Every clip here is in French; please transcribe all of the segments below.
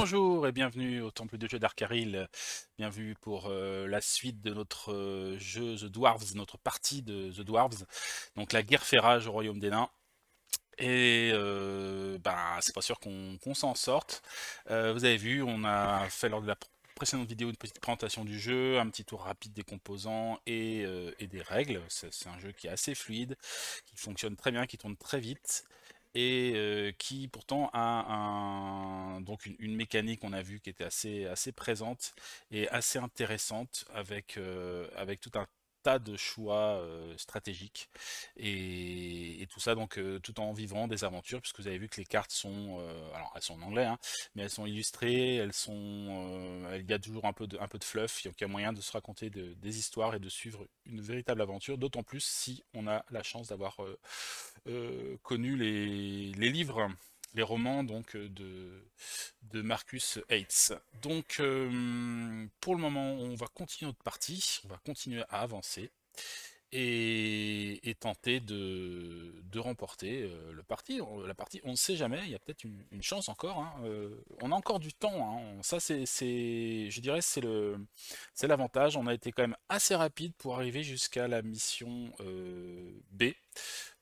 Bonjour et bienvenue au Temple de jeu d'Arcaril. Bienvenue pour la suite de notre jeu The Dwarves, notre partie de The Dwarves. Donc la guerre fait rage au Royaume des Nains. Et c'est pas sûr qu'on s'en sorte. Vous avez vu, on a fait lors de la précédente vidéo une petite présentation du jeu, un petit tour rapide des composants et des règles. C'est un jeu qui est assez fluide, qui fonctionne très bien, qui tourne très vite et qui pourtant a donc une mécanique, on a vu, qui était assez présente et assez intéressante avec tout un tas de choix stratégiques et tout ça donc tout en vivant des aventures, puisque vous avez vu que les cartes sont alors elles sont en anglais, hein, mais elles sont illustrées, il y a toujours un peu de fluff, il y a moyen de se raconter des histoires et de suivre une véritable aventure, d'autant plus si on a la chance d'avoir connu les livres, les romans donc de Marcus Hates. Donc pour le moment on va continuer notre partie, on va continuer à avancer et tenter de remporter la partie. On ne sait jamais, il y a peut-être une chance encore, hein. On a encore du temps, hein. Ça je dirais, c'est l'avantage. On a été quand même assez rapide pour arriver jusqu'à la mission B.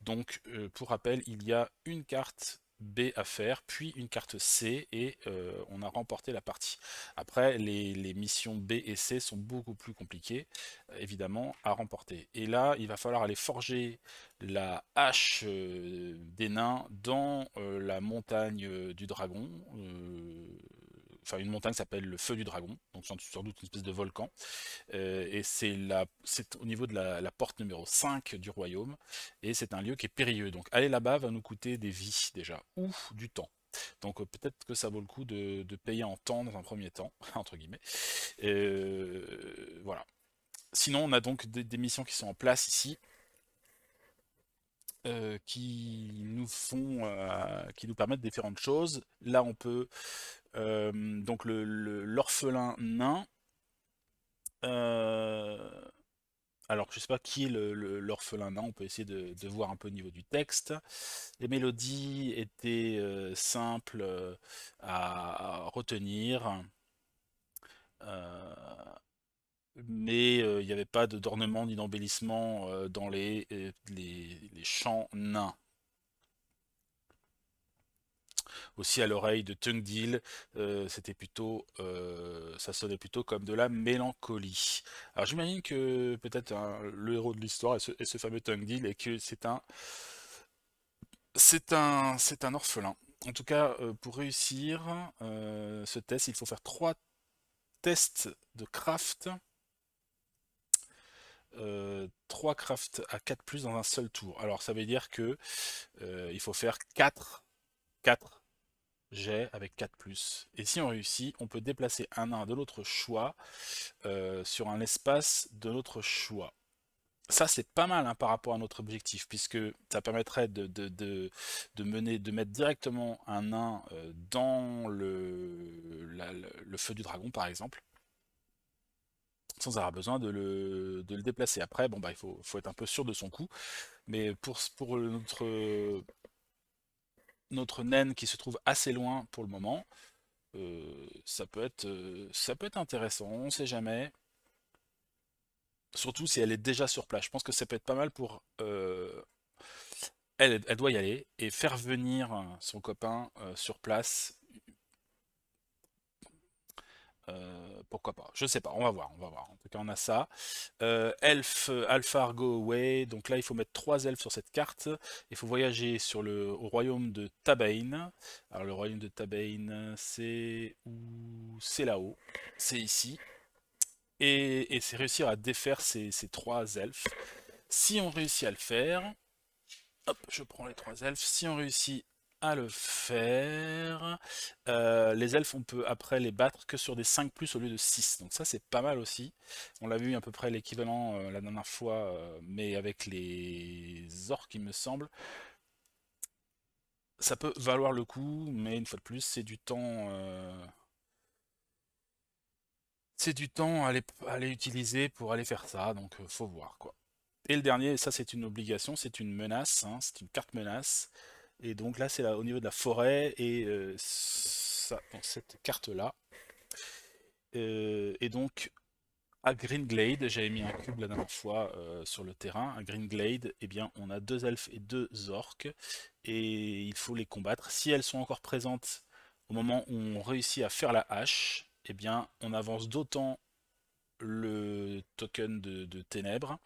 Donc, pour rappel, il y a une carte B à faire, puis une carte C, et on a remporté la partie. Après, les missions B et C sont beaucoup plus compliquées, évidemment, à remporter. Et là, il va falloir aller forger la hache des nains dans la montagne du dragon. Enfin, une montagne s'appelle le Feu du Dragon, donc sans doute une espèce de volcan. Et c'est au niveau de la porte numéro 5 du royaume, et c'est un lieu qui est périlleux. Donc aller là-bas va nous coûter des vies déjà, ou du temps. Donc peut-être que ça vaut le coup de payer en temps dans un premier temps, entre guillemets. Voilà. Sinon, on a donc des missions qui sont en place ici, qui nous permettent différentes choses. Là, on peut donc l'orphelin nain. Euh, Alors, je sais pas qui est l'orphelin nain, on peut essayer de voir un peu au niveau du texte. Les mélodies étaient simples à retenir, euh, mais il n'y avait pas d'ornement ni d'embellissement dans les chants nains. Aussi à l'oreille de Tungdil, ça sonnait plutôt comme de la mélancolie. Alors j'imagine que peut-être le héros de l'histoire est ce fameux Tungdil et que c'est un orphelin. En tout cas, pour réussir ce test, il faut faire 3 tests de craft, 3 craft à 4 plus dans un seul tour. Alors ça veut dire que il faut faire 4 jets avec 4 plus. Et si on réussit, on peut déplacer un nain de notre choix sur un espace de notre choix. Ça, c'est pas mal, hein, par rapport à notre objectif, puisque ça permettrait de mettre directement un nain dans le feu du dragon, par exemple, sans avoir besoin de le déplacer. Après, bon, bah, faut être un peu sûr de son coup, mais pour notre naine qui se trouve assez loin pour le moment, ça peut être intéressant, on sait jamais. Surtout si elle est déjà sur place. Je pense que ça peut être pas mal pour elle doit y aller et faire venir son copain sur place. Pourquoi pas? Je sais pas, on va voir, on va voir. En tout cas, on a ça. Elf Alpha Go Away. Donc là, il faut mettre 3 elfes sur cette carte. Il faut voyager au royaume de Tabain. Alors le royaume de Tabain, c'est où? C'est là-haut. C'est ici. Et c'est réussir à défaire ces 3 elfes. Si on réussit à le faire, hop, je prends les 3 elfes. Si on réussit à le faire, les elfes, on peut après les battre que sur des 5 plus au lieu de 6. Donc ça, c'est pas mal aussi. On l'a vu à peu près l'équivalent la dernière fois, mais avec les orques, il me semble. Ça peut valoir le coup, mais une fois de plus, c'est du temps à aller utiliser pour aller faire ça. Donc faut voir quoi. Et le dernier, ça c'est une obligation, c'est une menace, hein, c'est une carte menace. Et donc là, c'est au niveau de la forêt, et ça dans cette carte-là. Et donc, à Green Glade, j'avais mis un cube la dernière fois sur le terrain. À Green Glade, eh bien, on a 2 elfes et 2 orques, et il faut les combattre. Si elles sont encore présentes au moment où on réussit à faire la hache, eh bien, on avance d'autant le token de ténèbres,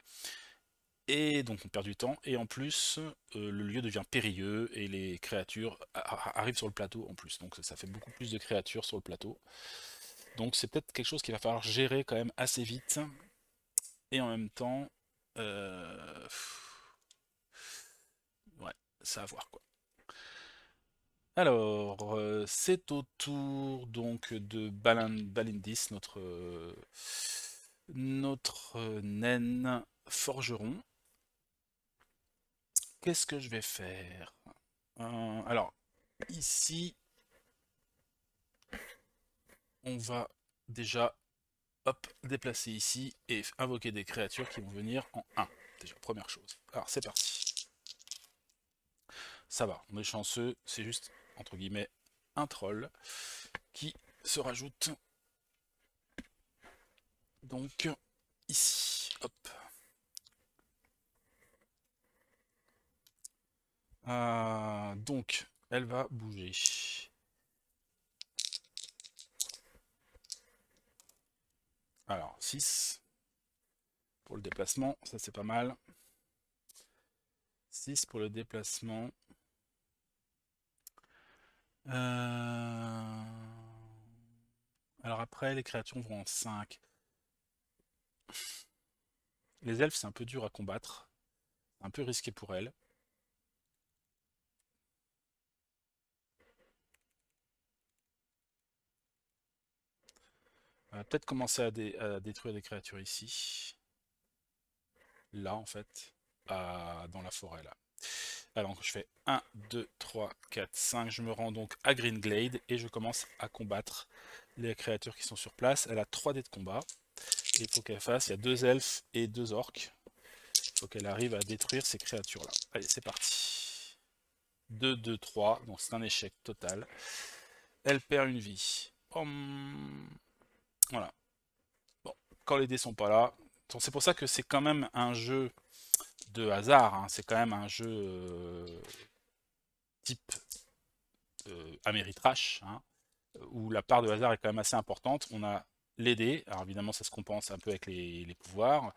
et donc on perd du temps, et en plus, le lieu devient périlleux, et les créatures arrivent sur le plateau en plus, donc ça fait beaucoup plus de créatures sur le plateau. Donc c'est peut-être quelque chose qu'il va falloir gérer quand même assez vite, et en même temps, euh, ouais, ça à voir quoi. Alors, c'est au tour donc de Balindis, notre naine forgeron. Qu'est-ce que je vais faire? Alors, ici, on va déjà, hop, déplacer ici et invoquer des créatures qui vont venir en 1. Déjà, première chose. Alors, c'est parti. Ça va, on est chanceux, c'est juste, entre guillemets, un troll qui se rajoute donc ici. Hop. Donc, elle va bouger. Alors, 6 pour le déplacement, ça c'est pas mal. 6 pour le déplacement. Alors après, les créatures vont en 5. Les elfes, c'est un peu dur à combattre. Un peu risqué pour elles. On va peut-être commencer à détruire des créatures ici. Là, en fait. Dans la forêt, là. Alors, je fais 1, 2, 3, 4, 5. Je me rends donc à Green Glade et je commence à combattre les créatures qui sont sur place. Elle a 3 dés de combat. Et il faut qu'elle fasse, il y a 2 elfes et 2 orques. Il faut qu'elle arrive à détruire ces créatures-là. Allez, c'est parti. 2, 2, 3. Donc c'est un échec total. Elle perd une vie. Voilà. Bon, quand les dés sont pas là. C'est pour ça que c'est quand même un jeu de hasard. Hein. C'est quand même un jeu type Ameritrash, hein, où la part de hasard est quand même assez importante. On a les dés, alors évidemment ça se compense un peu avec les pouvoirs.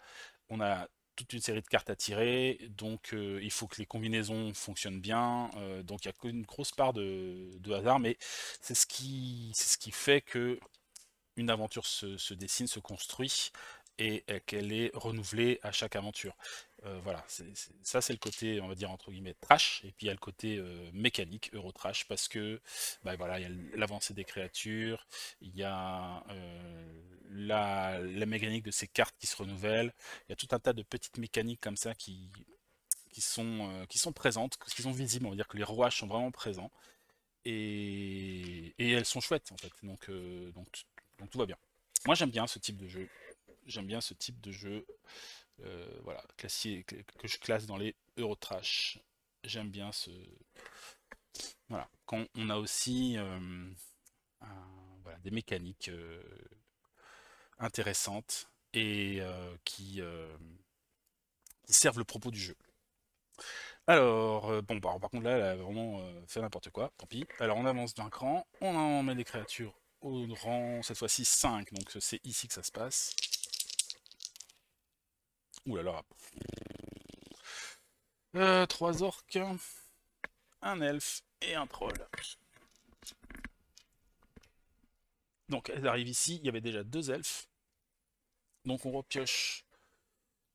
On a toute une série de cartes à tirer, donc il faut que les combinaisons fonctionnent bien. Donc il y a une grosse part de hasard, mais c'est ce qui fait que une aventure se dessine, se construit, et qu'elle est renouvelée à chaque aventure. Voilà, ça c'est le côté, on va dire entre guillemets, trash, et puis il y a le côté mécanique, Eurotrash, parce que bah, voilà, il y a l'avancée des créatures, il y a la mécanique de ces cartes qui se renouvellent, il y a tout un tas de petites mécaniques comme ça qui sont présentes, qui sont visibles, on va dire que les rouages sont vraiment présents, et elles sont chouettes en fait, donc tout va bien. Moi j'aime bien ce type de jeu, j'aime bien ce type de jeu, voilà, que je classe dans les Eurotrash. J'aime bien ce... Voilà, quand on a aussi voilà, des mécaniques intéressantes et qui servent le propos du jeu. Alors, bon, bah, par contre là, elle a vraiment fait n'importe quoi, tant pis. Alors on avance d'un cran, on met les créatures au rang, cette fois-ci 5, donc c'est ici que ça se passe. Ouh là là. 3 orques, un elfe et un troll. Donc elles arrivent ici, il y avait déjà 2 elfes. Donc on repioche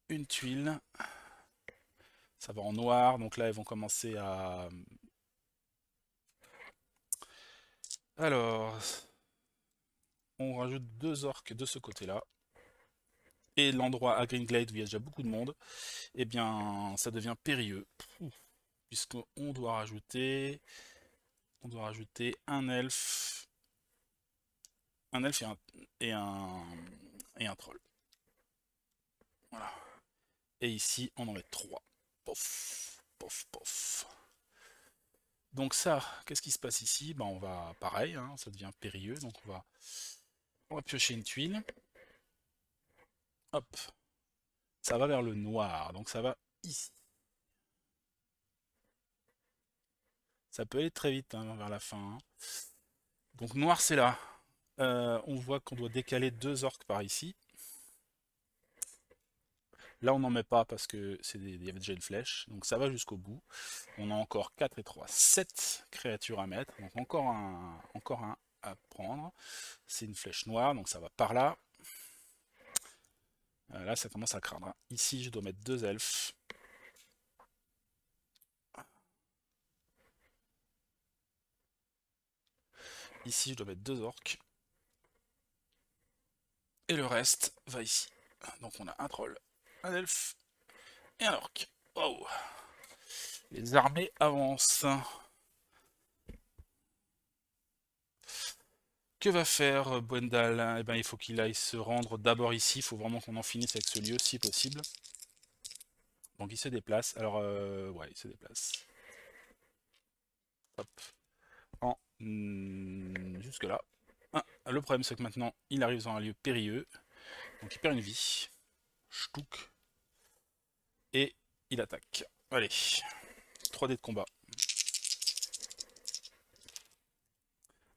une tuile. Ça va en noir, donc là elles vont commencer à... Alors, on rajoute 2 orques de ce côté-là. Et l'endroit à Green Glade où il y a déjà beaucoup de monde, eh bien ça devient périlleux. Puisqu'on doit rajouter... On doit rajouter un elfe et un, et un troll. Voilà. Et ici, on en met 3. Pof, pof, pof. Donc ça, qu'est-ce qui se passe ici? Ben on va, pareil, hein, ça devient périlleux, donc on va piocher une tuile. Hop, ça va vers le noir, donc ça va ici. Ça peut aller très vite hein, vers la fin. Hein. Donc noir c'est là. On voit qu'on doit décaler 2 orques par ici. Là on n'en met pas parce que il y avait déjà une flèche, donc ça va jusqu'au bout. On a encore 4 et 3, 7 créatures à mettre, donc encore un à prendre. C'est une flèche noire, donc ça va par là. Là ça commence à craindre. Hein. Ici je dois mettre 2 elfes. Ici je dois mettre 2 orques. Et le reste va ici. Donc on a un troll, un elfe et un orc. Wow. Les armées avancent. Que va faire Gwendal? Eh ben, il faut qu'il aille se rendre d'abord ici. Il faut vraiment qu'on en finisse avec ce lieu, si possible. Donc il se déplace. Alors, ouais, il se déplace. Hop. Jusque là. Ah, le problème, c'est que maintenant, il arrive dans un lieu périlleux. Donc il perd une vie. Ch'touk. Et il attaque. Allez. 3 dés de combat.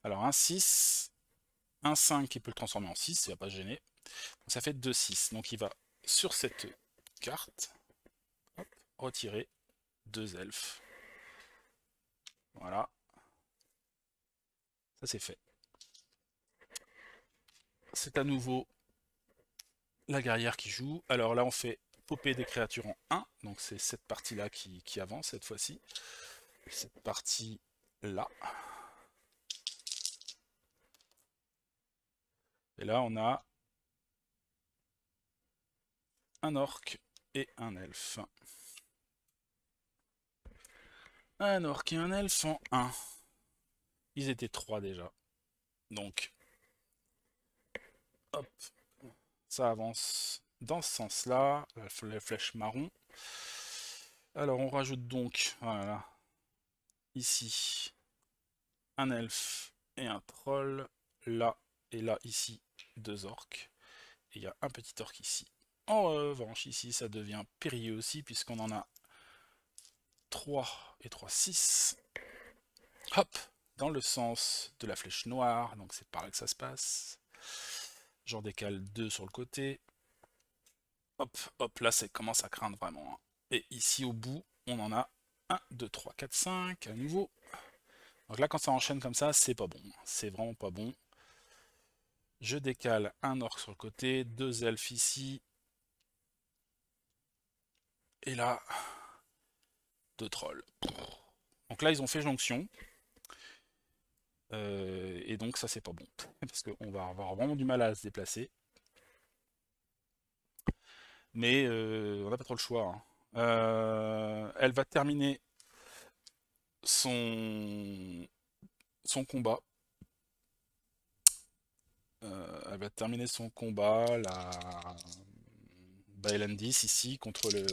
Alors, un 6. Un 5 qui peut le transformer en 6, ça va pas se gêner. Donc, ça fait 2-6. Donc il va sur cette carte hop, retirer 2 elfes. Voilà. Ça c'est fait. C'est à nouveau la guerrière qui joue. Alors là on fait popper des créatures en 1. Donc c'est cette partie-là qui avance cette fois-ci. Cette partie-là. Et là on a un orc et un elfe. Un orc et un elfe en 1. Ils étaient 3 déjà. Donc, hop, ça avance dans ce sens-là, la flèche marron. Alors on rajoute donc, voilà, ici, un elfe et un troll, là et là, ici, 2 orques. Et il y a un petit orc ici. En revanche, ici, ça devient périlleux aussi, puisqu'on en a 3 et 3, 6. Hop, dans le sens de la flèche noire, donc c'est par là que ça se passe. J'en décale 2 sur le côté. Hop, hop, là ça commence à craindre vraiment. Hein. Et ici au bout, on en a 1, 2, 3, 4, 5 à nouveau. Donc là quand ça enchaîne comme ça, c'est pas bon. C'est vraiment pas bon. Je décale un orc sur le côté, 2 elfes ici. Et là, 2 trolls. Donc là ils ont fait jonction. Et donc ça c'est pas bon. Parce qu'on va avoir vraiment du mal à se déplacer. Mais on n'a pas trop le choix. Hein. Elle va terminer son combat. Elle va terminer son combat, la Bailandis ici, contre le...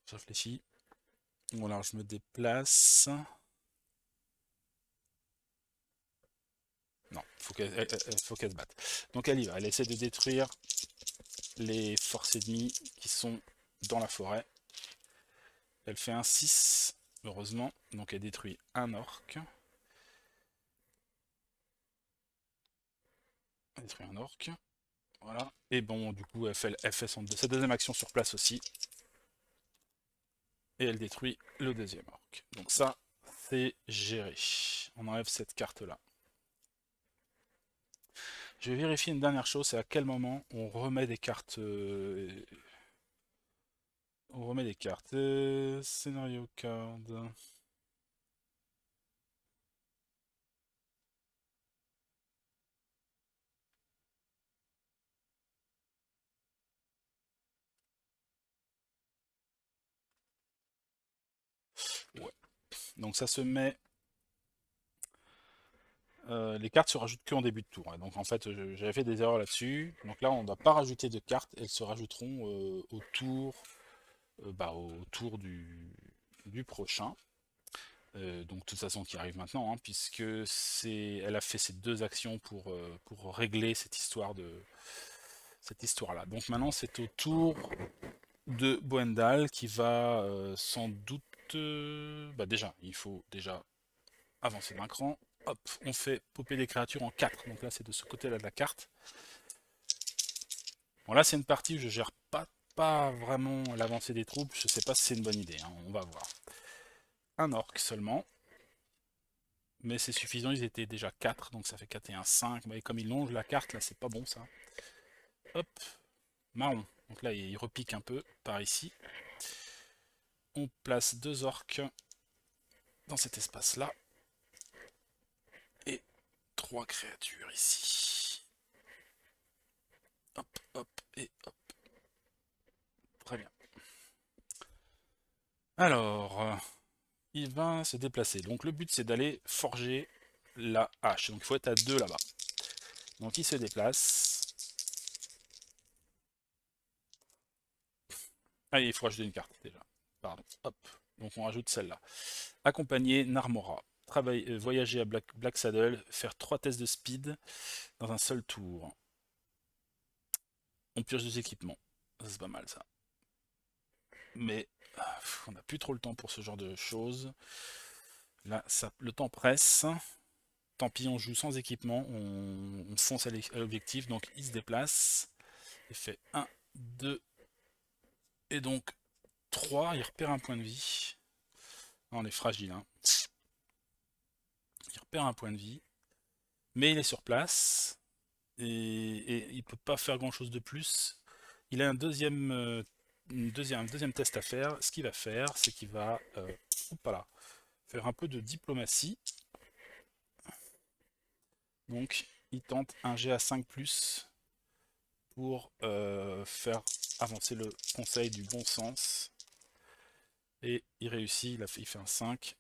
Je réfléchis. Bon alors je me déplace. Non, faut qu'elle se batte. Donc elle y va, elle essaie de détruire les forces ennemies qui sont dans la forêt. Elle fait un 6, heureusement. Donc elle détruit un orc. Elle détruit un orc. Voilà. Et bon, du coup, elle fait sa deuxième action sur place aussi. Et elle détruit le deuxième orc. Donc ça, c'est géré. On enlève cette carte-là. Je vais vérifier une dernière chose, c'est à quel moment on remet des cartes. On remet des cartes. Scénario card. Ouais. Donc ça se met. Les cartes se rajoutent qu'en début de tour. Hein. Donc en fait, j'avais fait des erreurs là-dessus. Donc là, on ne doit pas rajouter de cartes. Elles se rajouteront au tour au tour du prochain. Donc de toute façon qui arrive maintenant, hein, puisque elle a fait ces deux actions pour régler cette histoire-là. Donc maintenant c'est au tour de Boendal qui va sans doute... déjà, il faut déjà avancer d'un cran. Hop, on fait popper des créatures en 4. Donc là c'est de ce côté-là de la carte. Bon là c'est une partie où je gère pas vraiment l'avancée des troupes. Je sais pas si c'est une bonne idée, hein, on va voir. Un orc seulement. Mais c'est suffisant, ils étaient déjà 4, donc ça fait 4 et 1, 5. Mais comme ils longent la carte, là, c'est pas bon, ça. Hop, marron. Donc là, il repique un peu par ici. On place 2 orques dans cet espace-là. Et 3 créatures ici. Hop, hop, et hop. Très bien. Alors, il va se déplacer. Donc le but, c'est d'aller forger la hache. Donc il faut être à 2 là-bas. Donc il se déplace. Ah, il faut rajouter une carte déjà. Pardon. Hop. Donc on rajoute celle-là. Accompagner Narmora. Voyager à Black Saddle. Faire 3 tests de speed dans un seul tour. On pioche des équipements. C'est pas mal ça. Mais on n'a plus trop le temps pour ce genre de choses. Là, le temps presse. Tant pis, on joue sans équipement. On fonce à l'objectif. Donc il se déplace. Il fait 1, 2. Et donc 3. Il repère un point de vie. On est fragile, hein. Il repère un point de vie. Mais il est sur place. Et il peut pas faire grand chose de plus. Il a un deuxième test à faire. Ce qu'il va faire, c'est qu'il va faire un peu de diplomatie. Donc il tente un G à 5+, pour faire avancer le conseil du bon sens. Et il réussit, il fait un 5.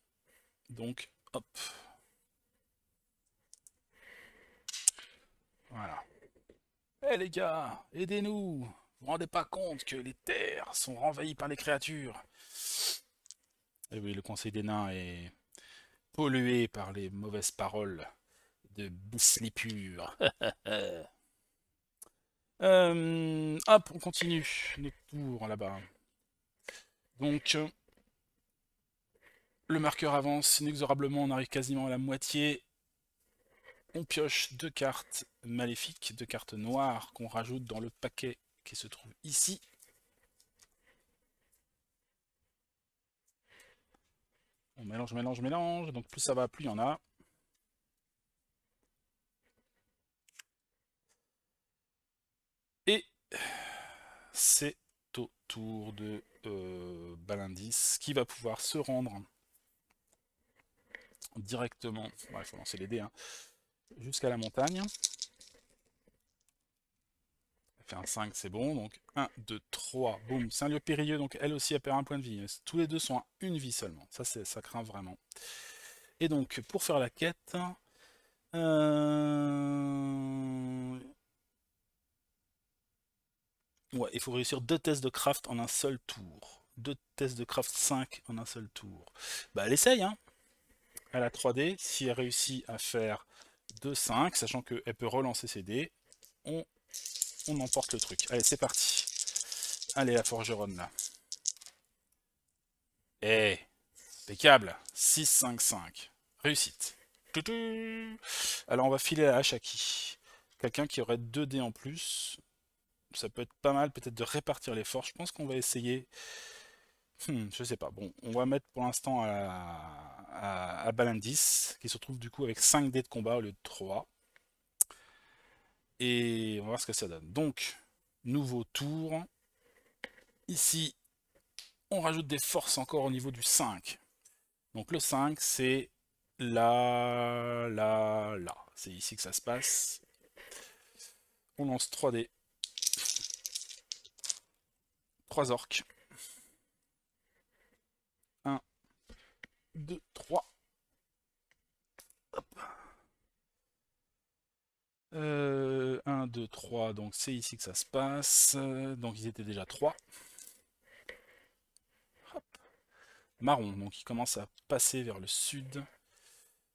Donc hop. Voilà. Eh les gars, aidez-nous! Vous vous rendez pas compte que les terres sont envahies par les créatures? Et oui, le conseil des nains est pollué par les mauvaises paroles de Bouslipur. Hop, on continue notre tour là-bas. Donc, le marqueur avance inexorablement, on arrive quasiment à la moitié. On pioche 2 cartes maléfiques, 2 cartes noires qu'on rajoute dans le paquet qui se trouve ici. On mélange, mélange, mélange. Donc plus ça va, plus il y en a. Et c'est au tour de Balindis qui va pouvoir se rendre directement. Il faut lancer les dés, hein, jusqu'à la montagne. Elle fait un 5, c'est bon. Donc 1, 2, 3. Boum. C'est un lieu périlleux, donc elle aussi elle perd un point de vie. Tous les deux sont à une vie seulement. Ça craint vraiment. Et donc pour faire la quête, ouais, il faut réussir 2 tests de craft en un seul tour. 2 tests de craft 5 en un seul tour. Bah elle essaye, hein. Elle a 3D. Si elle réussit à faire 2, 5, sachant qu'elle peut relancer ses dés, on emporte le truc. Allez, c'est parti. Allez, la forgeronne là. Eh, impeccable. 6, 5, 5. Réussite. Alors on va filer la hache à qui? Quelqu'un qui aurait 2 dés en plus. Ça peut être pas mal peut-être de répartir les forces. Je pense qu'on va essayer. Je sais pas. Bon, on va mettre pour l'instant à Balandis, qui se retrouve du coup avec 5 dés de combat au lieu de 3. Et on va voir ce que ça donne. Donc, nouveau tour. Ici, on rajoute des forces encore au niveau du 5. Donc le 5, c'est là, là, là. C'est ici que ça se passe. On lance 3 dés. 3 orques. 1, 2, 3. 1, 2, 3, donc c'est ici que ça se passe. Donc ils étaient déjà 3. marron, donc il commence à passer vers le sud.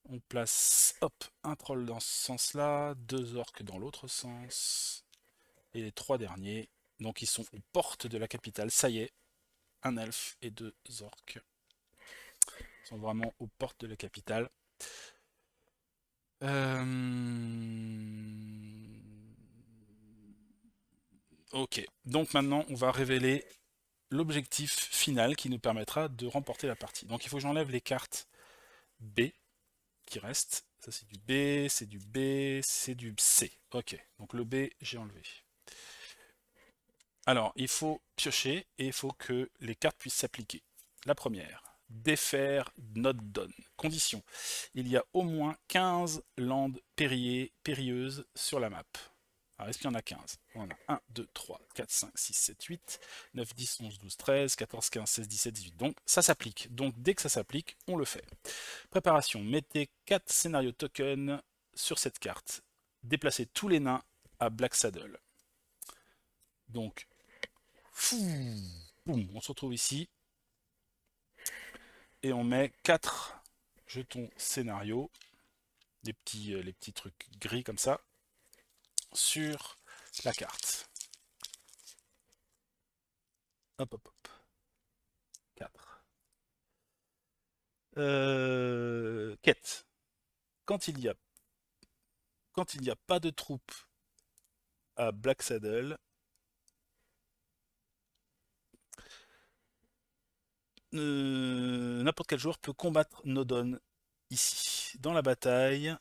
On place, hop, un troll dans ce sens-là, deux orques dans l'autre sens, et les trois derniers, donc ils sont aux portes de la capitale. Ça y est, un elfe et deux orques sont vraiment aux portes de la capitale. Ok, donc maintenant on va révéler l'objectif final qui nous permettra de remporter la partie. Donc il faut que j'enlève les cartes B qui restent. Ça c'est du B, c'est du B, c'est du C. Ok, donc le B j'ai enlevé. Alors il faut piocher et il faut que les cartes puissent s'appliquer. La première, défaire not done. Condition, il y a au moins 15 landes périlleuses sur la map. Alors, est-ce qu'il y en a 15? On en a 1, 2, 3, 4, 5, 6, 7, 8, 9, 10, 11, 12, 13, 14, 15, 16, 17, 18. Donc, ça s'applique. Donc, dès que ça s'applique, on le fait. Préparation. Mettez 4 scénarios tokens sur cette carte. Déplacez tous les nains à Black Saddle. Donc, boum, on se retrouve ici. Et on met 4 jetons scénarios, les petits trucs gris comme ça, sur la carte. Hop, hop, hop. 4. Quête. Quand il y a, quand il n'y a pas de troupes à Black Saddle, n'importe quel joueur peut combattre Nodon ici. Dans la bataille,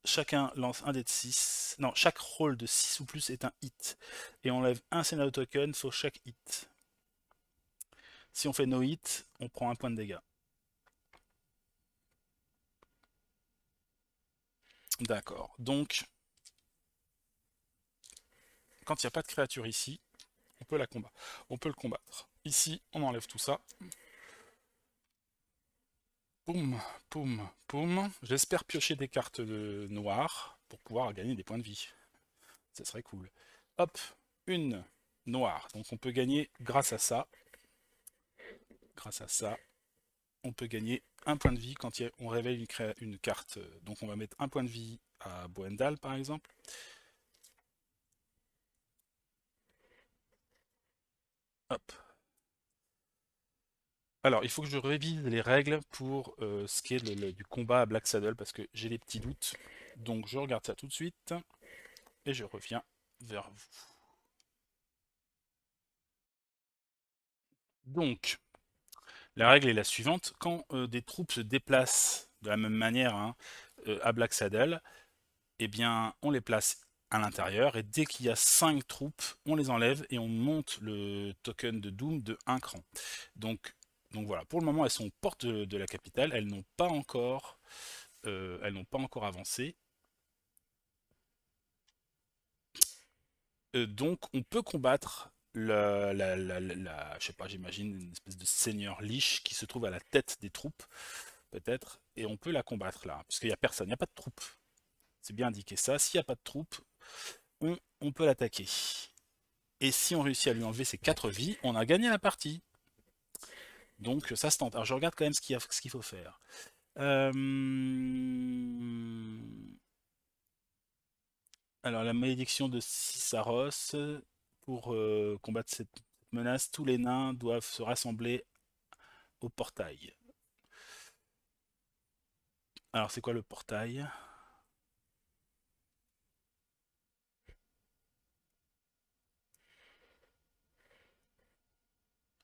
chacun lance un dé de 6. Non, chaque roll de 6 ou plus est un hit. Et on enlève un scénario token sur chaque hit. Si on fait no hit, on prend un point de dégâts. D'accord. Donc, quand il n'y a pas de créature ici, on peut la combattre. On peut le combattre. Ici, on enlève tout ça. Poum, poum, poum. J'espère piocher des cartes noires pour pouvoir gagner des points de vie. Ça serait cool. Hop, une noire. Donc on peut gagner grâce à ça. Grâce à ça, on peut gagner un point de vie quand on révèle une carte. Donc on va mettre un point de vie à Boendal par exemple. Hop. Alors, il faut que je révise les règles pour ce qui est du combat à Black Saddle parce que j'ai des petits doutes. Donc je regarde ça tout de suite et je reviens vers vous. Donc, la règle est la suivante. Quand des troupes se déplacent de la même manière hein, à Black Saddle, eh bien, on les place à l'intérieur et dès qu'il y a 5 troupes, on les enlève et on monte le token de Doom de 1 cran. Donc voilà, pour le moment, elles sont aux portes de la capitale. Elles n'ont pas encore avancé. Donc on peut combattre je sais pas, j'imagine une espèce de seigneur liche qui se trouve à la tête des troupes, peut-être, et on peut la combattre là, puisqu'il n'y a personne, il n'y a pas de troupes. C'est bien indiqué ça. S'il n'y a pas de troupes, on peut l'attaquer. Et si on réussit à lui enlever ses 4 vies, on a gagné la partie. Donc ça se tente. Alors je regarde quand même ce qu'il faut faire. Alors la malédiction de Cisaros, pour combattre cette menace, tous les nains doivent se rassembler au portail. Alors c'est quoi le portail?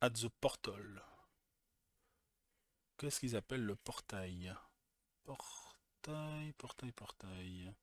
At the portal. Qu'est-ce qu'ils appellent le portail? Portail, portail, portail.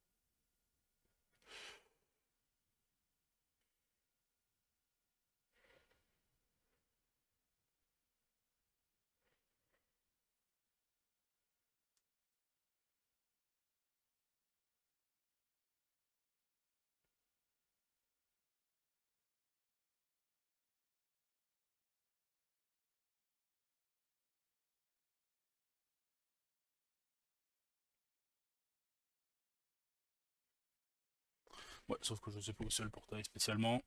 Ouais, sauf que je sais pas où c'est le portail spécialement.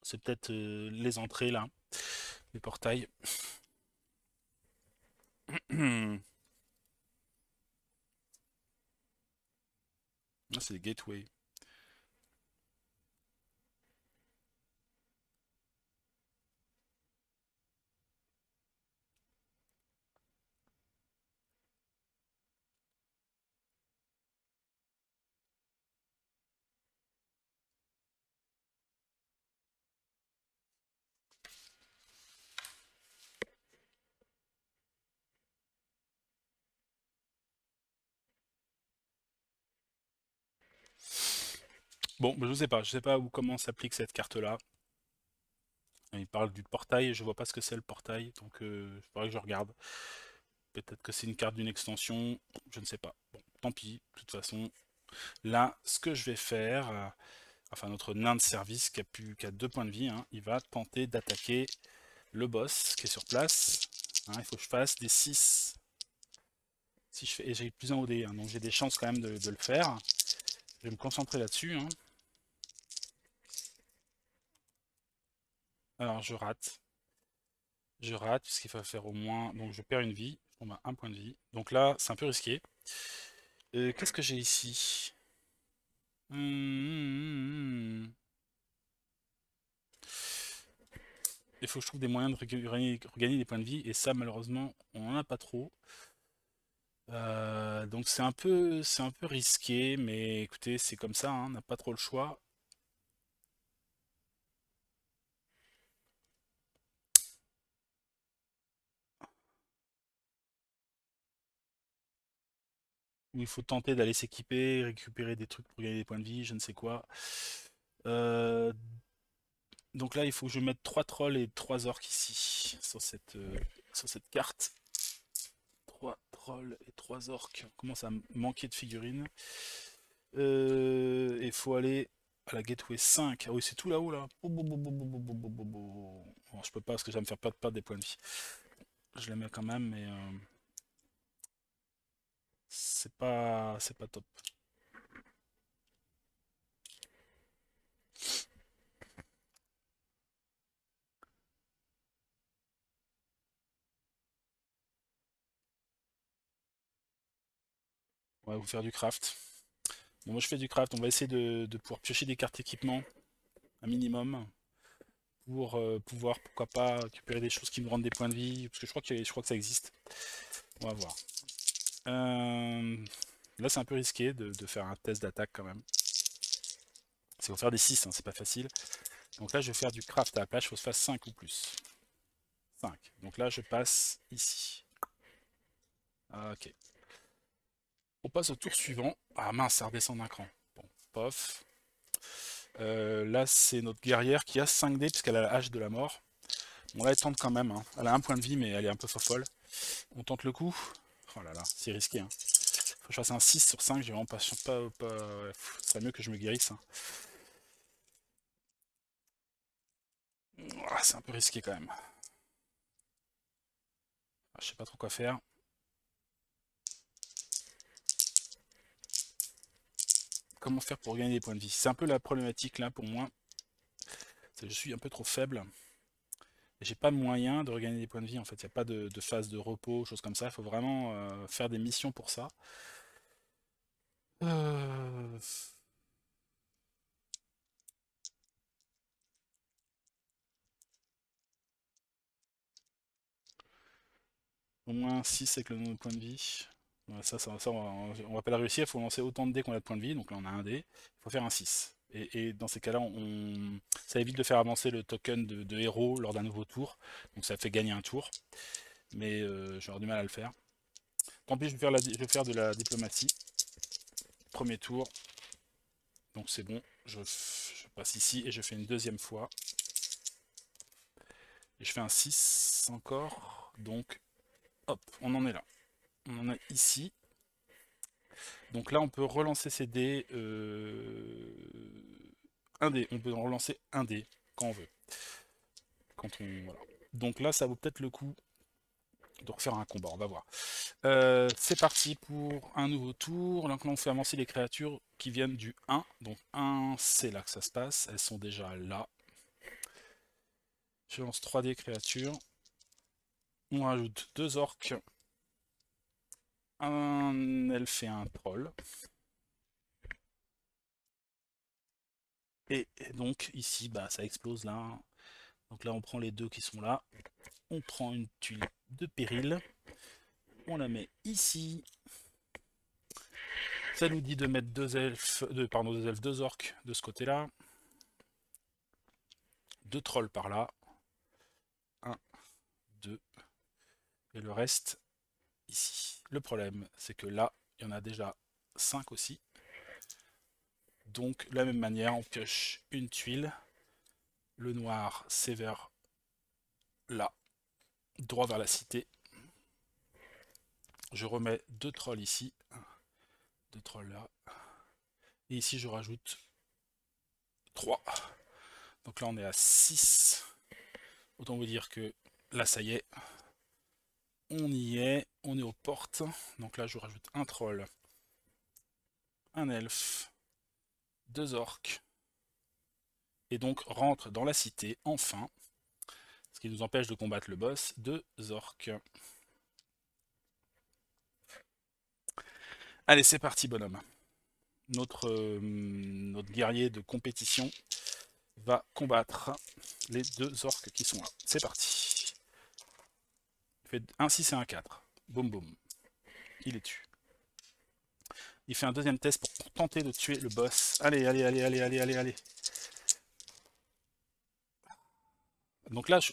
C'est peut-être les entrées là, les portails. Ah, c'est les gateways. Bon, bah, je sais pas où comment s'applique cette carte-là. Il parle du portail, je vois pas ce que c'est le portail, donc il faudrait que je regarde. Peut-être que c'est une carte d'une extension, je ne sais pas. Bon, tant pis, de toute façon. Là, ce que je vais faire, enfin notre nain de service qui a 2 points de vie, hein, il va tenter d'attaquer le boss qui est sur place. Hein, il faut que je fasse des 6. Si je fais, et j'ai plus un OD, hein, donc j'ai des chances quand même de le faire. Je vais me concentrer là-dessus. Hein. Alors je rate. Je rate, puisqu'il faut faire au moins. Donc je perds une vie. Je tombe à 1 point de vie. Donc là, c'est un peu risqué. Qu'est-ce que j'ai ici? Il faut que je trouve des moyens de regagner des points de vie. Et ça, malheureusement, on n'en a pas trop. Donc c'est un peu risqué, mais écoutez, c'est comme ça, hein, on n'a pas trop le choix. Où il faut tenter d'aller s'équiper, récupérer des trucs pour gagner des points de vie, je ne sais quoi. Euh, donc là, il faut que je mette 3 trolls et 3 orques ici, sur cette carte. 3 trolls et 3 orques. On commence à manquer de figurines. Il faut aller à la gateway 5. Ah oui, c'est tout là-haut là. Bon, je peux pas parce que ça va me faire perdre des points de vie. Je les mets quand même, mais c'est pas top. On va vous faire du craft. Bon, moi je fais du craft, on va essayer de pouvoir piocher des cartes équipement, un minimum, pour pouvoir, pourquoi pas, récupérer des choses qui me rendent des points de vie, parce que je crois que ça existe. On va voir. Là c'est un peu risqué de faire un test d'attaque quand même. Il faut faire des 6, hein, c'est pas facile. Donc là je vais faire du craft à la place, il faut que je fasse 5 ou plus. 5. Donc là je passe ici. Ok. On passe au tour suivant. Ah mince, ça redescend d'un cran. Bon, pof. Là, c'est notre guerrière qui a 5D puisqu'elle a la hache de la mort. Bon, là, elle tente quand même. Hein. Elle a 1 point de vie, mais elle est un peu folle. On tente le coup. Oh là là, c'est risqué. Hein. Faut que je fasse un 6 sur 5. J'ai vraiment pas ouais, ce serait mieux que je me guérisse. Hein. Ah, c'est un peu risqué quand même. Ah, je sais pas trop quoi faire. Comment faire pour gagner des points de vie? C'est un peu la problématique là pour moi. Je suis un peu trop faible. J'ai pas moyen de regagner des points de vie en fait. Il n'y a pas de phase de repos, choses comme ça. Il faut vraiment faire des missions pour ça. Euh, Au moins 6 avec le nombre de points de vie. Ouais, on va pas la réussir. Il faut lancer autant de dés qu'on a de points de vie. Donc là, on a un dé. Il faut faire un 6. Et dans ces cas-là, ça évite de faire avancer le token de héros lors d'un nouveau tour. Donc ça fait gagner un tour. Mais je vais avoir du mal à le faire. Tant pis, je vais faire de la diplomatie. Premier tour. Donc c'est bon. Je passe ici et je fais une deuxième fois. Et je fais un 6 encore. Donc, hop, on en est là. On en est ici. Donc là, on peut relancer ces dés. Un dé. On peut en relancer un dé quand on veut. Voilà. Donc là, ça vaut peut-être le coup de refaire un combat. On va voir. C'est parti pour un nouveau tour. Donc là, on fait avancer les créatures qui viennent du 1. Donc 1, c'est là que ça se passe. Elles sont déjà là. Je lance 3D créatures. On rajoute 2 orques, un elfe et un troll. Et donc ici, bah, ça explose là. Donc là, on prend les deux qui sont là. On prend une tuile de péril. On la met ici. Ça nous dit de mettre deux elfes, deux orques de ce côté-là. 2 trolls par là. 1, 2. Et le reste ici. Le problème, c'est que là, il y en a déjà 5 aussi. Donc, de la même manière, on pioche une tuile. Le noir, c'est vers là, droit vers la cité. Je remets 2 trolls ici. 2 trolls là. Et ici, je rajoute 3. Donc là, on est à 6. Autant vous dire que là, ça y est. On y est. On est aux portes. Donc là, je rajoute un troll. Un elfe. 2 orques. Et donc, rentre dans la cité, enfin. Ce qui nous empêche de combattre le boss. 2 orques. Allez, c'est parti, bonhomme. Notre guerrier de compétition va combattre les 2 orques qui sont là. C'est parti. Il fait un 6 et un 4. Boum boum. Il les tue. Il fait un deuxième test pour tenter de tuer le boss. Allez, allez, allez, allez, allez, allez, allez. Donc là, je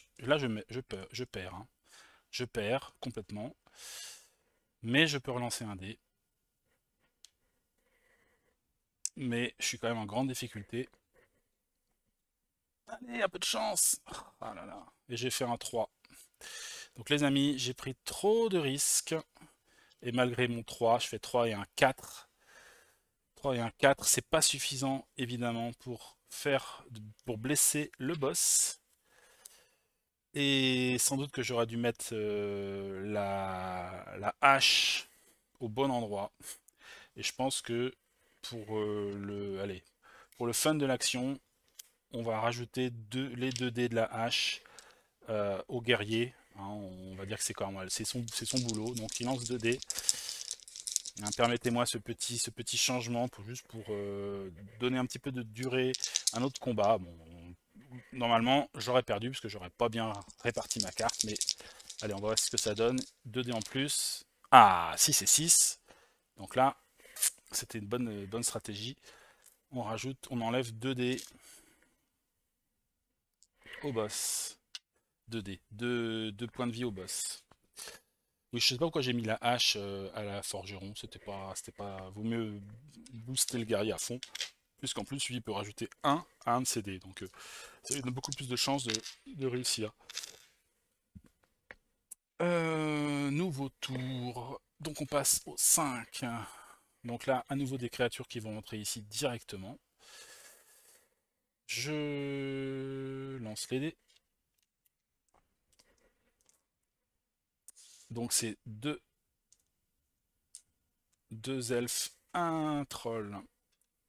perds. Hein. Je perds complètement. Mais je peux relancer un dé. Mais je suis quand même en grande difficulté. Allez, un peu de chance. Ah là là. Et j'ai fait un 3. Donc les amis, j'ai pris trop de risques. Et malgré mon 3, je fais 3 et un 4. 3 et un 4, c'est pas suffisant évidemment pour blesser le boss. Et sans doute que j'aurais dû mettre la hache au bon endroit. Et je pense que pour pour le fun de l'action, on va rajouter les 2 dés de la hache au guerrier. Hein, on va dire que c'est quand même c'est son boulot. Donc il lance 2 dés. Hein, permettez-moi ce petit changement juste pour donner un petit peu de durée à notre combat. Bon, normalement, j'aurais perdu parce que j'aurais pas bien réparti ma carte, mais allez, on va voir ce que ça donne. 2 dés en plus. Ah, 6 et 6. Donc là, c'était une bonne stratégie. On rajoute, on enlève 2 dés au boss. 2 dés, 2 points de vie au boss. Oui, je sais pas pourquoi j'ai mis la hache à la forgeron. C'était pas. Vaut mieux booster le guerrier à fond. Puisqu'en plus, lui, il peut rajouter 1 à un de ses dés. Donc, ça lui donne beaucoup plus de chances de réussir. Nouveau tour. Donc, on passe au 5. Donc là, à nouveau des créatures qui vont entrer ici directement. Je lance les dés. Donc c'est deux elfes, un troll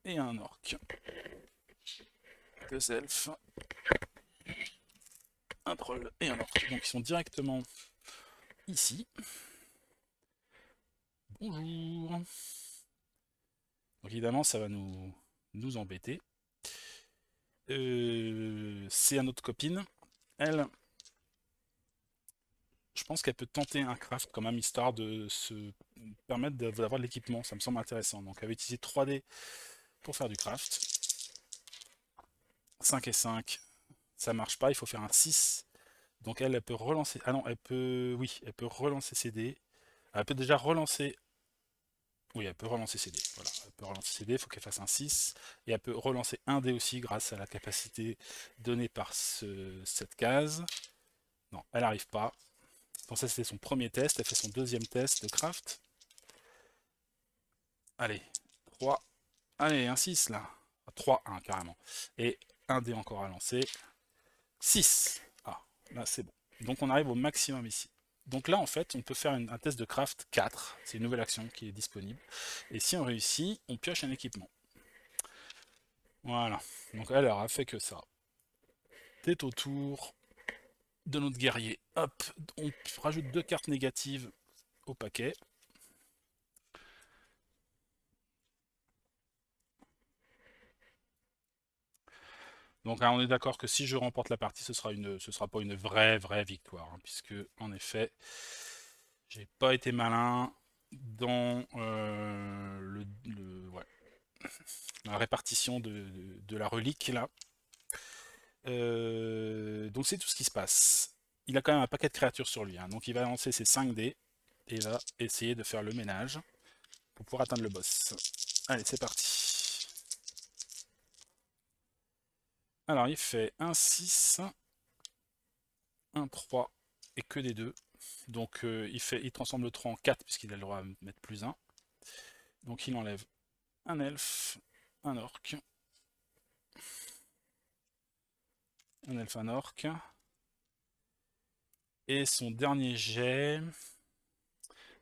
et un orc. 2 elfes, un troll et un orc. Donc ils sont directement ici. Bonjour. Donc évidemment ça va nous embêter. C'est à notre copine. Elle, je pense qu'elle peut tenter un craft quand même, histoire de se permettre d'avoir de l'équipement. Ça me semble intéressant. Donc elle va utiliser 3D pour faire du craft. 5 et 5, ça marche pas, il faut faire un 6. Donc elle peut relancer. Ah non, oui, elle peut relancer ses dés. Elle peut déjà relancer. Oui, elle peut relancer ses dés. Voilà, elle peut relancer ses dés, il faut qu'elle fasse un 6. Et elle peut relancer un dé aussi grâce à la capacité donnée par cette case. Non, elle n'arrive pas. Donc ça, c'était son premier test. Elle fait son deuxième test de craft. Allez, 3. Allez, un 6 là. 3, 1 carrément. Et un dé encore à lancer. 6. Ah, là c'est bon. Donc on arrive au maximum ici. Donc là en fait on peut faire un test de craft 4. C'est une nouvelle action qui est disponible. Et si on réussit, on pioche un équipement. Voilà. Donc elle aura fait que ça. T'es au tour. de notre guerrier. Hop, on rajoute 2 cartes négatives au paquet. Donc on est d'accord que si je remporte la partie, ce sera pas une vraie victoire, hein, puisque en effet, j'ai pas été malin dans ouais, la répartition de la relique là. Donc c'est tout ce qui se passe. Il a quand même un paquet de créatures sur lui, hein, donc il va lancer ses 5 dés et va essayer de faire le ménage pour pouvoir atteindre le boss. Allez, c'est parti. Alors il fait 1 6, 1 3 et que des 2. Donc il transforme le 3 en 4 puisqu'il a le droit à mettre plus 1. Donc il enlève un elfe, un orc, un orc. Et son dernier jet,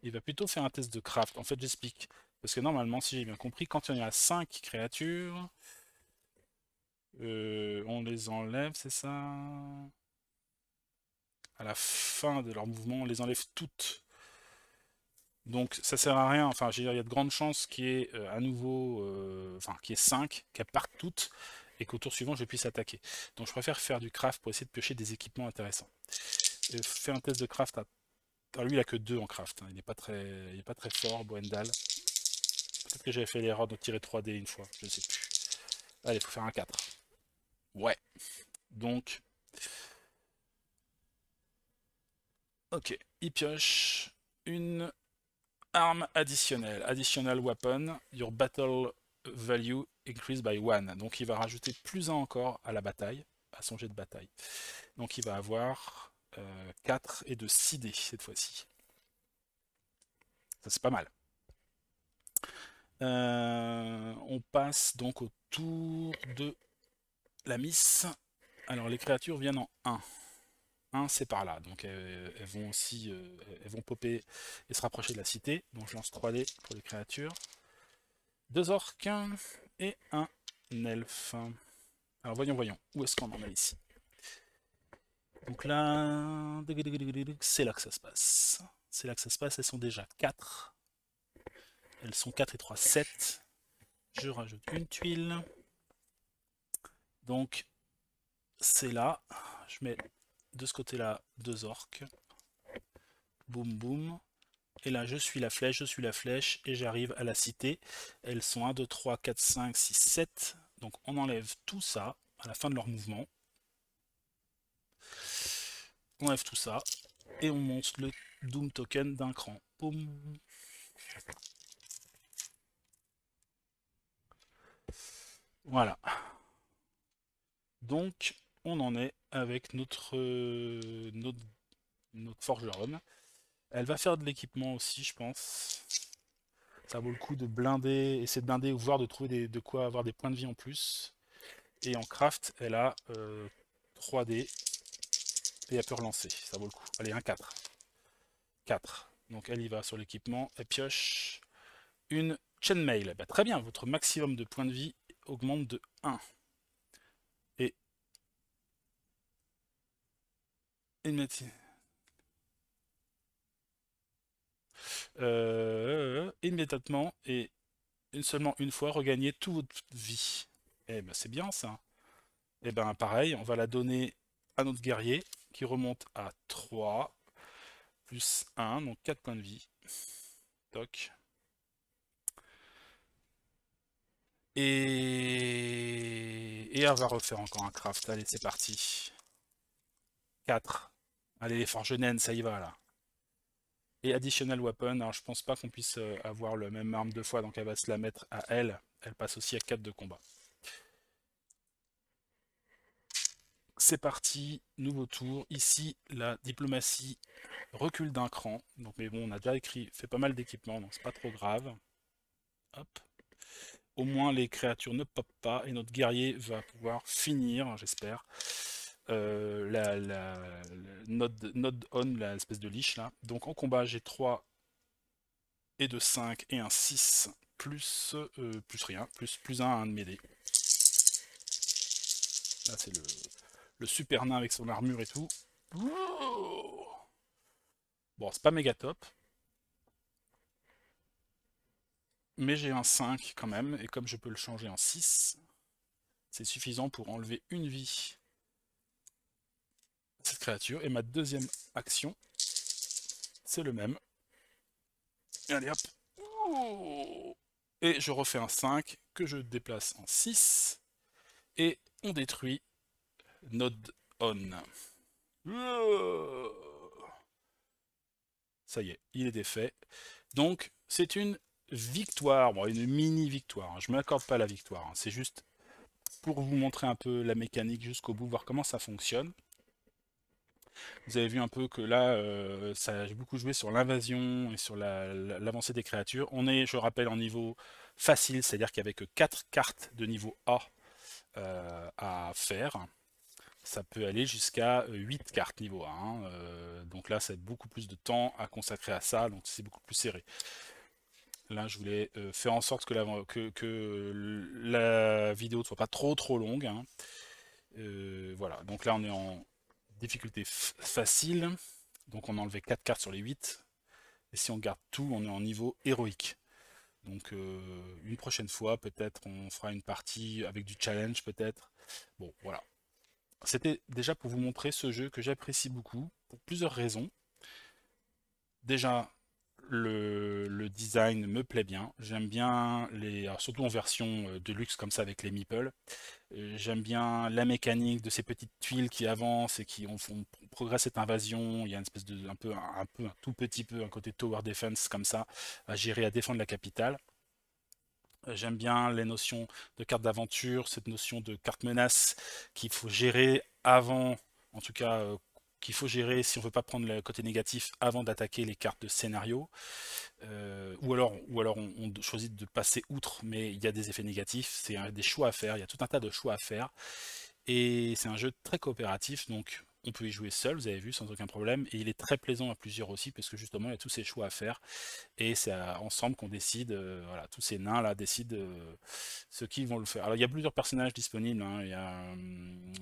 il va plutôt faire un test de craft. En fait, j'explique. Parce que normalement, si j'ai bien compris, quand il y a 5 créatures, on les enlève, c'est ça? À la fin de leur mouvement, on les enlève toutes. Donc ça sert à rien, enfin il y a de grandes chances qu'il y ait à nouveau, enfin qu'il y ait 5, qu'elles partent toutes, et qu'au tour suivant je puisse attaquer. Donc je préfère faire du craft pour essayer de piocher des équipements intéressants. Faire un test de craft à... Alors lui il a que 2 en craft, hein. Il n'est pas très fort, Boendal. Peut-être que j'avais fait l'erreur de tirer 3D une fois, je ne sais plus. Allez, il faut faire un 4. Ouais. Donc... Ok, il pioche une arme additionnelle. Additional weapon, your battle value increased by 1. Donc il va rajouter plus 1 encore à la bataille, à son jet de bataille. Donc il va avoir 4 et de 6 dés cette fois-ci. Ça c'est pas mal. On passe donc au tour de la miss. Alors les créatures viennent en 1. 1 c'est par là, donc elles vont aussi elles vont popper et se rapprocher de la cité. Donc je lance 3 dés pour les créatures. 2 orques et un elfe. Alors voyons, où est-ce qu'on en est ici? Donc là, c'est là que ça se passe. C'est là que ça se passe, elles sont déjà 4. Elles sont 4 et 3, 7. Je rajoute une tuile. Donc c'est là. Je mets de ce côté-là 2 orques. Boum boum. Et là je suis la flèche, et j'arrive à la cité. Elles sont 1, 2, 3, 4, 5, 6, 7. Donc on enlève tout ça à la fin de leur mouvement. On enlève tout ça et on monte le Doom Token d'un cran. Boum. Voilà. Donc on en est avec notre forgeronne. Elle va faire de l'équipement aussi, je pense. Ça vaut le coup de blinder, essayer de blinder ou voir de trouver de quoi avoir des points de vie en plus. Et en craft, elle a 3D et elle peut relancer. Ça vaut le coup. Allez, un 4. 4. Donc elle y va sur l'équipement. Elle pioche une chainmail. Bah, très bien, votre maximum de points de vie augmente de 1. Et immédiatement et seulement une fois regagner toute votre vie. Eh ben c'est bien ça. Et ben pareil, on va la donner à notre guerrier qui remonte à 3 plus 1, donc 4 points de vie. Toc. Et on va refaire encore un craft. Allez, c'est parti. 4. Allez, les forges naines, ça y va là. Et additional weapon, alors je pense pas qu'on puisse avoir le même arme 2 fois, donc elle va se la mettre à elle. Elle passe aussi à 4 de combat. C'est parti, nouveau tour. Ici, la diplomatie recule d'un cran. Donc, mais bon, on a déjà fait pas mal d'équipements, donc c'est pas trop grave. Hop. Au moins, les créatures ne popent pas et notre guerrier va pouvoir finir, j'espère, la node on, l'espèce de liche là. Donc en combat, j'ai 3 et de 5 et un 6 plus rien, plus 1 à un de mes dés. Là, c'est le super nain avec son armure et tout. Bon, c'est pas méga top, mais j'ai un 5 quand même, et comme je peux le changer en 6, c'est suffisant pour enlever une vie à cette créature. Et ma deuxième action, c'est le même. Et allez hop. Et je refais un 5 que je déplace en 6. Et on détruit Node On. Ça y est, il est défait. Donc, c'est une victoire, bon, une mini-victoire. Je ne m'accorde pas la victoire, hein. C'est juste pour vous montrer un peu la mécanique jusqu'au bout, voir comment ça fonctionne. Vous avez vu un peu que là, ça j'ai beaucoup joué sur l'invasion et sur l'avancée des créatures. On est, je rappelle, en niveau facile, c'est-à-dire qu'il n'y avait que 4 cartes de niveau A à faire. Ça peut aller jusqu'à 8 cartes niveau 1. Donc là, c'est beaucoup plus de temps à consacrer à ça, donc c'est beaucoup plus serré. Là, je voulais faire en sorte que la vidéo ne soit pas trop longue, hein. Voilà, donc là, on est en difficulté facile. Donc on a enlevé 4 cartes sur les 8. Et si on garde tout, on est en niveau héroïque. Donc une prochaine fois, peut-être, on fera une partie avec du challenge, peut-être. Bon, voilà. C'était déjà pour vous montrer ce jeu que j'apprécie beaucoup, pour plusieurs raisons. Déjà, le design me plaît bien. J'aime bien alors surtout en version de luxe comme ça avec les meeples. J'aime bien la mécanique de ces petites tuiles qui avancent et qui font progresser cette invasion. Il y a une espèce de un tout petit peu un côté tower defense comme ça à gérer, à défendre la capitale. J'aime bien les notions de carte d'aventure, cette notion de carte menace qu'il faut gérer avant, en tout cas qu'il faut gérer si on veut pas prendre le côté négatif avant d'attaquer les cartes de scénario. Ou alors on choisit de passer outre, mais il y a des effets négatifs, c'est des choix à faire, il y a tout un tas de choix à faire. Et c'est un jeu très coopératif, donc on peut y jouer seul, vous avez vu, sans aucun problème. Et il est très plaisant à plusieurs aussi, parce que justement, il y a tous ces choix à faire. Et c'est ensemble qu'on décide, voilà, tous ces nains-là décident ce qu'ils vont le faire. Alors il y a plusieurs personnages disponibles, hein. Il y a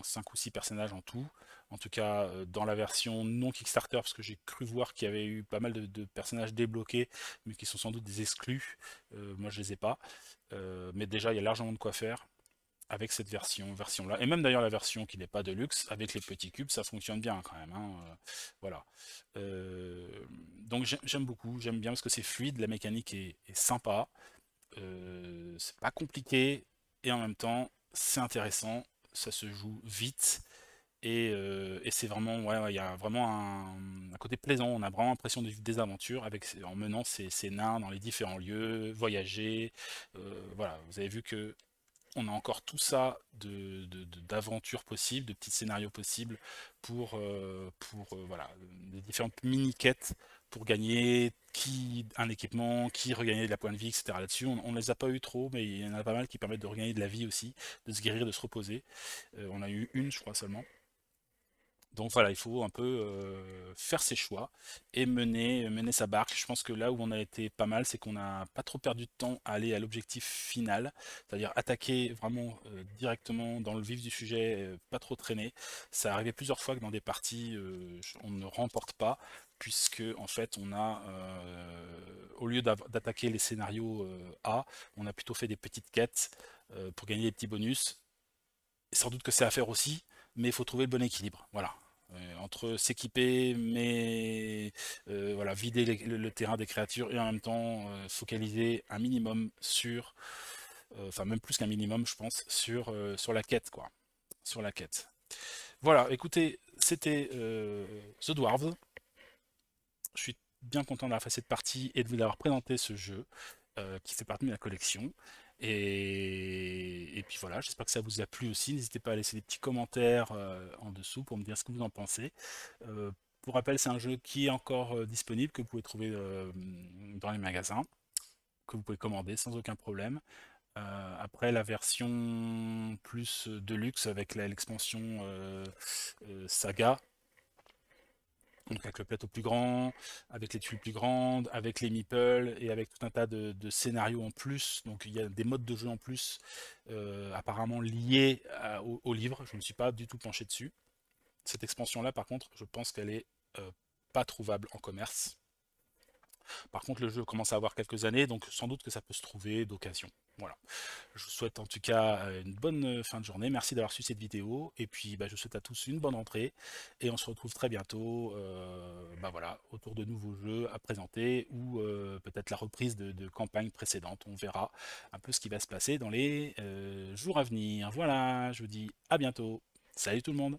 5 ou 6 personnages en tout. En tout cas, dans la version non Kickstarter, parce que j'ai cru voir qu'il y avait eu pas mal de personnages débloqués, mais qui sont sans doute des exclus. Moi, je les ai pas. Mais déjà, il y a largement de quoi faire avec cette version-là. Et même d'ailleurs la version qui n'est pas de luxe, avec les petits cubes, ça fonctionne bien quand même, hein. Voilà. Euh, donc j'aime beaucoup, j'aime bien parce que c'est fluide, la mécanique est sympa, c'est pas compliqué, et en même temps, c'est intéressant, ça se joue vite. Et c'est vraiment, ouais, il y a vraiment un côté plaisant. On a vraiment l'impression de vivre des aventures en menant ces nains dans les différents lieux, voyager. Voilà, vous avez vu que on a encore tout ça d'aventures possibles, de petits scénarios possibles pour voilà, des différentes mini-quêtes pour gagner un équipement, qui regagner de la points de vie, etc. Là-dessus, on ne les a pas eu trop, mais il y en a pas mal qui permettent de regagner de la vie aussi, de se guérir, de se reposer. On a eu une, je crois, seulement. Donc voilà, il faut un peu faire ses choix et mener sa barque. Je pense que là où on a été pas mal, c'est qu'on n'a pas trop perdu de temps à aller à l'objectif final, c'est-à-dire attaquer vraiment directement dans le vif du sujet, pas trop traîner. Ça arrivait plusieurs fois que dans des parties, on ne remporte pas, puisque en fait on a, au lieu d'attaquer les scénarios A, on a plutôt fait des petites quêtes pour gagner des petits bonus. Sans doute que c'est à faire aussi, mais il faut trouver le bon équilibre. Voilà. Entre s'équiper, mais voilà, vider le terrain des créatures et en même temps focaliser un minimum sur, enfin même plus qu'un minimum, je pense, sur la quête, quoi. Sur la quête. Voilà, écoutez, c'était The Dwarves. Je suis bien content d'avoir fait cette partie et de vous avoir présenté ce jeu qui fait partie de la collection. Et puis voilà, j'espère que ça vous a plu aussi. N'hésitez pas à laisser des petits commentaires en dessous pour me dire ce que vous en pensez. Pour rappel, c'est un jeu qui est encore disponible, que vous pouvez trouver dans les magasins, que vous pouvez commander sans aucun problème. Après, la version plus de luxe avec l'expansion Saga, donc avec le plateau plus grand, avec les tuiles plus grandes, avec les meeples et avec tout un tas de scénarios en plus. Donc il y a des modes de jeu en plus apparemment liés au livre. Je ne me suis pas du tout penché dessus. Cette expansion-là, par contre, je pense qu'elle est pas trouvable en commerce. Par contre, le jeu commence à avoir quelques années, donc sans doute que ça peut se trouver d'occasion. Voilà. Je vous souhaite en tout cas une bonne fin de journée. Merci d'avoir suivi cette vidéo. Et puis, bah, je vous souhaite à tous une bonne entrée. Et on se retrouve très bientôt bah, voilà, autour de nouveaux jeux à présenter ou peut-être la reprise de campagnes précédentes. On verra un peu ce qui va se passer dans les jours à venir. Voilà, je vous dis à bientôt. Salut tout le monde!